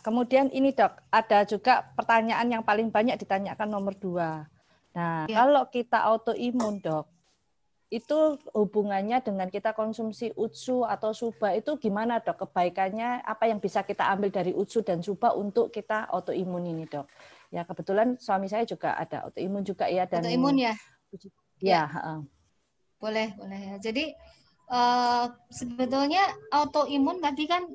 kemudian ini dok, ada juga pertanyaan yang paling banyak ditanyakan nomor 2. Nah, kalau kita autoimun dok, itu hubungannya dengan kita konsumsi UTSU atau SUBA itu gimana dok? Kebaikannya apa yang bisa kita ambil dari UTSU dan SUBA untuk kita autoimun ini dok? Ya kebetulan suami saya juga ada autoimun juga ya. Dan autoimun ya? Ya. Boleh ya. Jadi sebetulnya autoimun tadi kan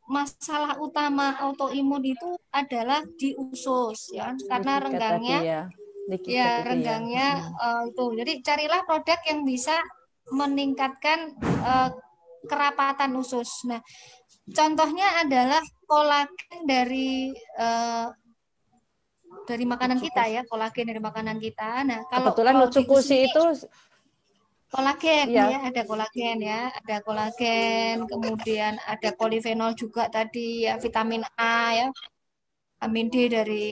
masalah utama autoimun itu adalah di usus ya, karena renggangnya renggangnya itu. Jadi carilah produk yang bisa meningkatkan kerapatan usus. Nah, contohnya adalah kolagen dari makanan kita ya, kolagen dari makanan kita. Nah, kalau kebetulan Utsukushi itu kolagen ya, ada kolagen, kemudian ada polifenol juga tadi ya, vitamin A ya, vitamin D dari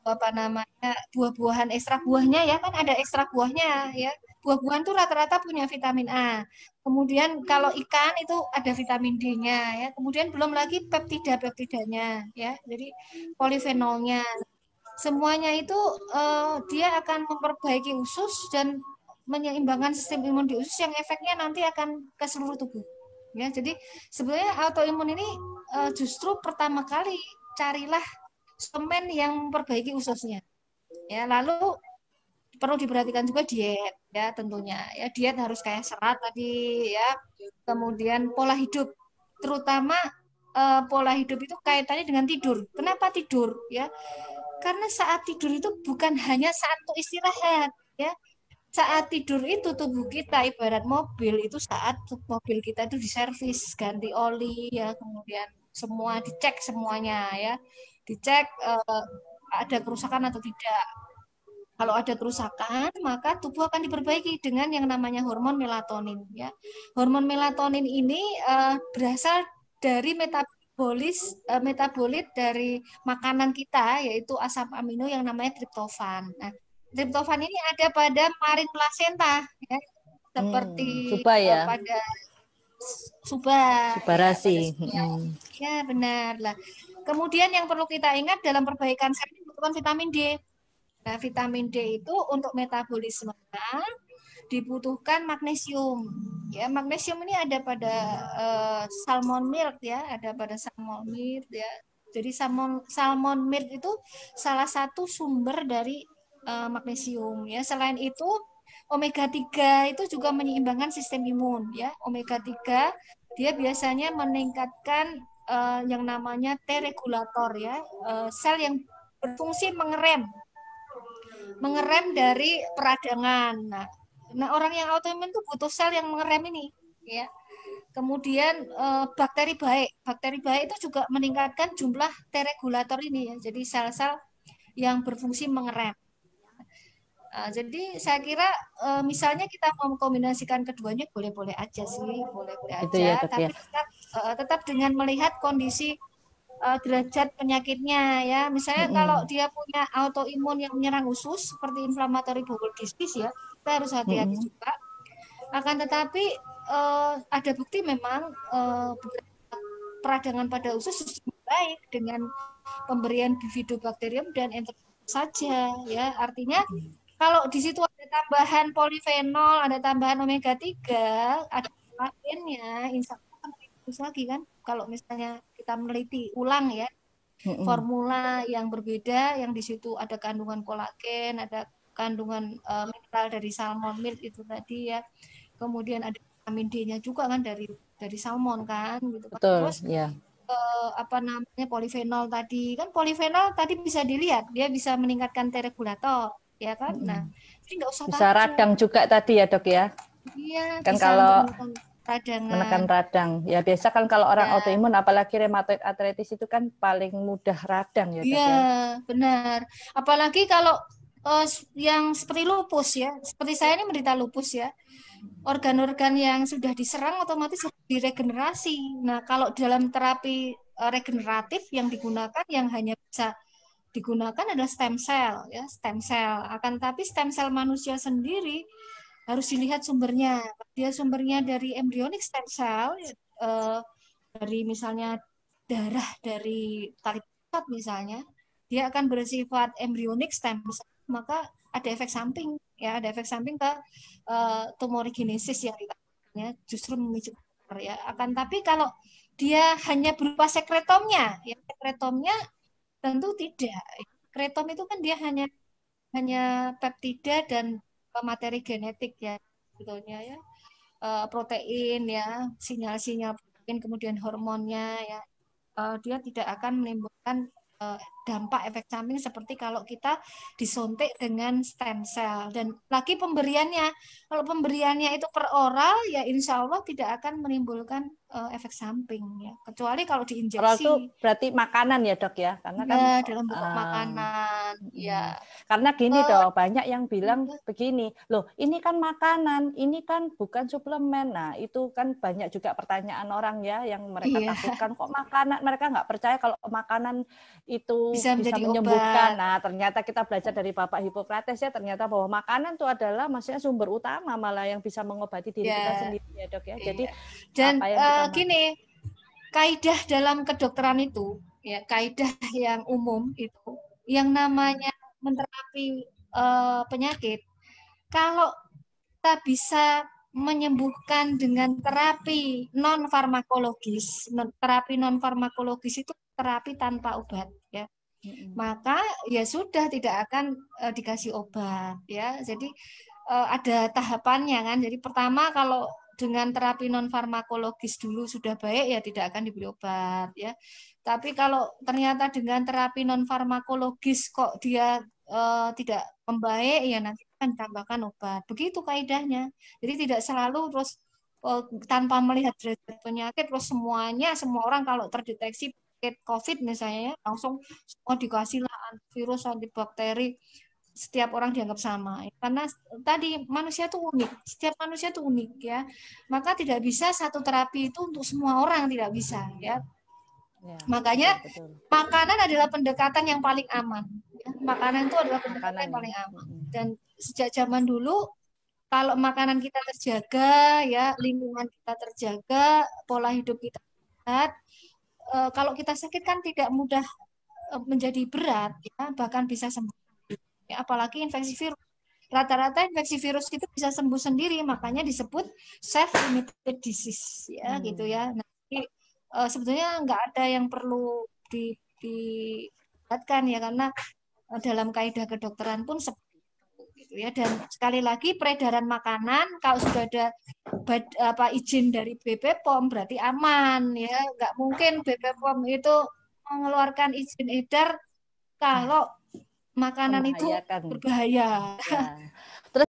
apa namanya buah-buahan, ekstrak buahnya ya, kan ada ekstrak buahnya ya. Buah-buahan tuh rata-rata punya vitamin A. Kemudian kalau ikan itu ada vitamin D-nya ya. Kemudian belum lagi peptidanya ya. Jadi polifenolnya. Semuanya itu dia akan memperbaiki usus dan menyeimbangkan sistem imun di usus yang efeknya nanti akan ke seluruh tubuh. Ya, jadi sebenarnya autoimun ini justru pertama kali carilah suplemen yang memperbaiki ususnya. Ya, lalu perlu diperhatikan juga diet ya tentunya. Ya, diet harus kayak serat tadi ya. Kemudian pola hidup, terutama pola hidup itu kaitannya dengan tidur. Kenapa tidur ya? Karena saat tidur itu bukan hanya saat untuk istirahat ya. Saat tidur itu tubuh kita ibarat mobil, itu saat mobil kita itu diservis, ganti oli ya, kemudian semua dicek semuanya ya. Dicek ada kerusakan atau tidak. Kalau ada kerusakan, maka tubuh akan diperbaiki dengan yang namanya hormon melatonin ya. Hormon melatonin ini berasal dari metabolit dari makanan kita, yaitu asam amino yang namanya triptofan. Nah, triptofan ini ada pada marin placenta ya, seperti ya? Pada subarasi ya benar lah. Kemudian yang perlu kita ingat dalam perbaikan sel dibutuhkan vitamin D. Nah, vitamin D itu untuk metabolisme dibutuhkan magnesium. Ya, magnesium ini ada pada salmon milk ya, ada pada salmon milk ya. Jadi salmon milk itu salah satu sumber dari magnesium ya. Selain itu omega 3 itu juga menyeimbangkan sistem imun ya. Omega 3 dia biasanya meningkatkan yang namanya T regulator ya, sel yang berfungsi mengerem dari peradangan. Nah, orang yang autoimun itu butuh sel yang mengerem ini ya. Kemudian bakteri baik itu juga meningkatkan jumlah T regulator ini ya. Jadi sel-sel yang berfungsi mengerem. Jadi saya kira misalnya kita mau mengkombinasikan keduanya boleh-boleh aja sih, boleh-boleh aja. Ya, tapi tetap dengan melihat kondisi derajat penyakitnya ya. Misalnya kalau dia punya autoimun yang menyerang usus seperti inflammatory bowel disease ya, kita harus hati-hati juga. Akan tetapi ada bukti memang peradangan pada usus baik dengan pemberian bifidobacterium dan enterococcus saja ya. Artinya kalau di situ ada tambahan polifenol, ada tambahan omega 3, ada kolagennya, insya Allah bagus lagi kan. Kalau misalnya kita meneliti ulang ya, formula yang berbeda, yang di situ ada kandungan kolagen, ada kandungan mineral dari salmon milk itu tadi ya. Kemudian ada vitamin D-nya juga kan dari salmon kan gitu. Betul, terus apa namanya polifenol tadi kan, polifenol tadi bisa dilihat dia bisa meningkatkan T regulator ya kan. Nah, jadi nggak usah bisa radang juga tadi ya dok ya. Iya, kan bisa kalau menekan radang ya, biasa kan kalau orang autoimun apalagi rheumatoid arthritis itu kan paling mudah radang ya dok ya. Iya, benar. Apalagi kalau yang seperti lupus ya, seperti saya ini menderita lupus ya, organ-organ yang sudah diserang otomatis diregenerasi. Nah, kalau dalam terapi regeneratif yang digunakan, yang hanya bisa digunakan adalah stem cell ya, stem cell. Akan tapi stem cell manusia sendiri harus dilihat sumbernya. Dia sumbernya dari embryonic stem cell, dari misalnya darah dari tali pusat misalnya, dia akan bersifat embryonik stem cell, maka ada efek samping ya, ada efek samping ke tumorigenesis yang dikatakannya justru memicu kanker ya. Akan tapi kalau dia hanya berupa sekretomnya, ya sekretomnya tentu tidak. Sekretom itu kan dia hanya peptida dan materi genetik ya sebetulnya ya. Protein ya, sinyal-sinyal protein kemudian hormonnya ya. Dia tidak akan menimbulkan dampak efek samping seperti kalau kita disuntik dengan stem cell. Dan lagi pemberiannya, kalau pemberiannya itu per oral ya insya Allah tidak akan menimbulkan efek samping ya, kecuali kalau Oral itu diinjeksi. berarti makanan ya dok ya, karena kan Ya, dalam bentuk makanan ya. karena gini Eh, dok, banyak yang bilang begini, loh ini kan makanan, ini kan bukan suplemen. Nah itu kan banyak juga pertanyaan orang ya yang mereka iya, takutkan, kok makanan, mereka nggak percaya kalau makanan itu bisa bisa menjadi menyembuhkan. obat. Nah ternyata kita belajar dari Bapak Hippocrates ya, ternyata bahwa makanan itu adalah maksudnya sumber utama malah yang bisa mengobati diri kita Ya, sendiri ya dok ya. Jadi iya. Dan apa yang kita makan. gini, kaidah dalam kedokteran itu, ya kaidah yang umum itu, yang namanya menterapi penyakit, kalau kita bisa menyembuhkan dengan terapi non farmakologis, terapi non farmakologis itu terapi tanpa obat, ya. Maka ya sudah tidak akan dikasih obat, ya. Jadi ada tahapannya kan. Jadi pertama kalau dengan terapi non farmakologis dulu sudah baik ya tidak akan diberi obat ya. Tapi kalau ternyata dengan terapi non farmakologis kok dia tidak membaik ya nanti akan ditambahkan obat. Begitu kaidahnya. Jadi tidak selalu terus tanpa melihat derajat penyakit terus semua orang kalau terdeteksi penyakit COVID misalnya langsung semua dikasih lah antivirus, antibakteri, setiap orang dianggap sama karena tadi manusia itu unik, setiap manusia itu unik ya, maka tidak bisa satu terapi itu untuk semua orang, tidak bisa ya, makanya betul. makanan adalah pendekatan yang paling aman ya. Makanan itu adalah pendekatan yang paling aman dan sejak zaman dulu kalau makanan kita terjaga ya, lingkungan kita terjaga, pola hidup kita sehat, kalau kita sakit kan tidak mudah menjadi berat ya, bahkan bisa sembuh. Apalagi infeksi virus. Rata-rata infeksi virus itu bisa sembuh sendiri, makanya disebut self-limited disease ya gitu ya. Nah, jadi, sebetulnya nggak ada yang perlu dibuatkan ya karena dalam kaidah kedokteran pun seperti itu gitu ya. Dan sekali lagi peredaran makanan kalau sudah ada izin dari BPOM berarti aman ya. Nggak mungkin BPOM itu mengeluarkan izin edar kalau makanan itu berbahaya. Ya. Terus